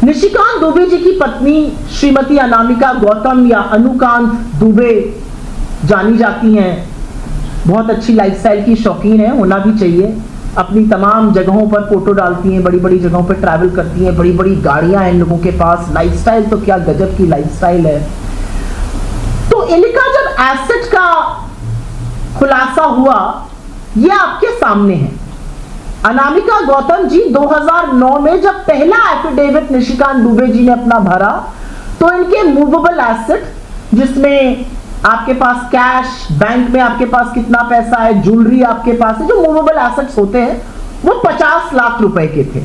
निशिकांत दुबे जी की पत्नी श्रीमती अनामिका गौतम या अनुकांत दुबे जानी जाती हैं। बहुत अच्छी लाइफस्टाइल की शौकीन है, होना भी चाहिए। अपनी तमाम जगहों पर फोटो डालती हैं, बड़ी बड़ी जगहों पर ट्रैवल करती हैं, बड़ी बड़ी गाड़ियां हैं इन लोगों के पास। लाइफस्टाइल तो क्या गजब की लाइफस्टाइल है। तो इनका जब एसेट का खुलासा हुआ, ये आपके सामने है। अनामिका गौतम जी 2009 में जब पहला एफिडेविट निशिकांत दुबे जी ने अपना भरा, तो इनके मूवेबल एसेट, जिसमें आपके पास कैश, बैंक में आपके पास कितना पैसा है, ज्वेलरी आपके पास है, जो मूवेबल एसेट्स होते हैं, वो 50 लाख रुपए के थे।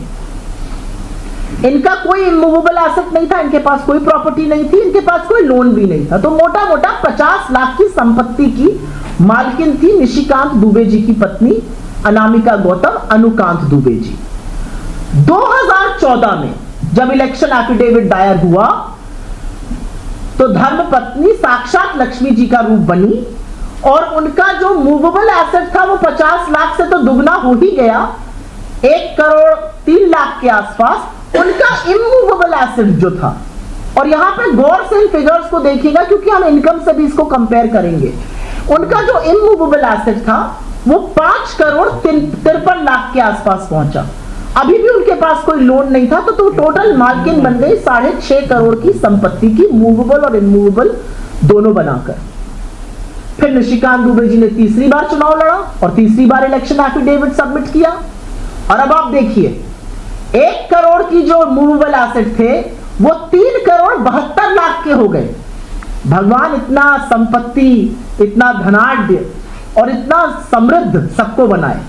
इनका कोई इमूवेबल एसेट नहीं था, इनके पास कोई प्रॉपर्टी नहीं थी, इनके पास कोई लोन भी नहीं था। तो मोटा मोटा 50 लाख की संपत्ति की मालकिन थी निशिकांत दुबे जी की पत्नी अनामिका गौतम, अनुकांत दुबे जी। 2014 में जब इलेक्शन एफिडेविट दायर हुआ, तो धर्म पत्नी साक्षात लक्ष्मी जी का रूप बनी और उनका जो मूवेबल एसेट था वो 50 लाख से तो दुगना हो ही गया, 1 करोड़ 3 लाख के आसपास उनका इमूवेबल एसेट जो था। और यहां पे गौर से इन फिगर्स को देखिएगा, क्योंकि हम इनकम से भी इसको कंपेयर करेंगे। उनका जो इमूवेबल एसेट था वो 5 करोड़ 53 लाख के आसपास पहुंचा। अभी भी उनके पास कोई लोन नहीं था, तो टोटल मालकिन बन गई 6.5 करोड़ की संपत्ति की, मूवेबल और इमूवेबल दोनों बनाकर। फिर निशिकांत दुबे जी ने तीसरी बार चुनाव लड़ा और तीसरी बार इलेक्शन एफिडेविट सबमिट किया। और अब आप देखिए, 1 करोड़ की जो मूवेबल एसेट थे वो 3 करोड़ 72 लाख के हो गए। भगवान इतना संपत्ति, इतना धनाढ्य और इतना समृद्ध सबको बनाए।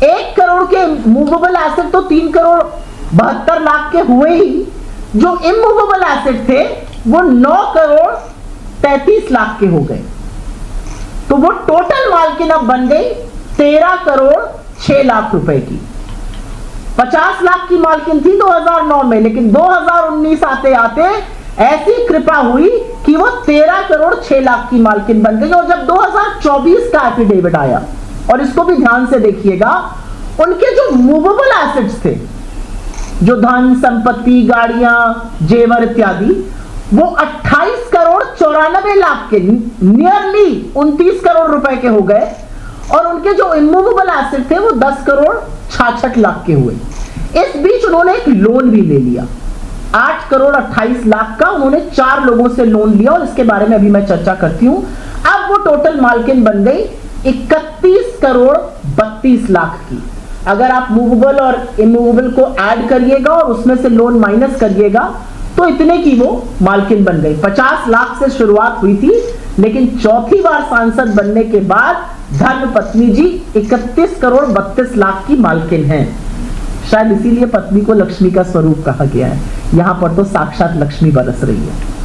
1 करोड़ के मूवेबल एसेट तो 3 करोड़ 72 लाख के हुए ही, जो इमूवेबल एसेट थे वो 9 करोड़ 33 लाख के हो गए। तो वो टोटल मालकिन अब बन गई 13 करोड़ 6 लाख रुपए की। 50 लाख की मालकिन थी 2009 में, लेकिन 2019 आते आते ऐसी कृपा हुई कि वो 13 करोड़ 6 लाख की मालकिन बन गई। और जब 2024 का एफिडेविट आया, और इसको भी ध्यान से देखिएगा, उनके जो मूवेबल एसेट्स थे, जो धन संपत्ति, गाड़ियां, जेवर इत्यादि, वो 28 करोड़ 94 लाख के, नियरली 29 करोड़ रुपए के हो गए। और उनके जो इमूवेबल एसेट थे वो 10 करोड़ 66 लाख के हुए। इस बीच उन्होंने एक लोन भी ले लिया, 8 करोड़ 28 लाख का। उन्होंने 4 लोगों से लोन लिया और इसके बारे में अभी मैं चर्चा करती हूं। अब वो टोटल मालकिन बन गई 31 करोड़ 32 लाख की। अगर आप मूवेबल और इमूवेबल को ऐड करिएगा और उसमें से लोन माइनस करिएगा, तो इतने की वो मालकिन बन गई। 50 लाख से शुरुआत हुई थी, लेकिन चौथी बार सांसद बनने के बाद धर्म पत्नी जी 31 करोड़ 32 लाख की मालकिन हैं। शायद इसीलिए पत्नी को लक्ष्मी का स्वरूप कहा गया है। यहां पर तो साक्षात लक्ष्मी बरस रही है।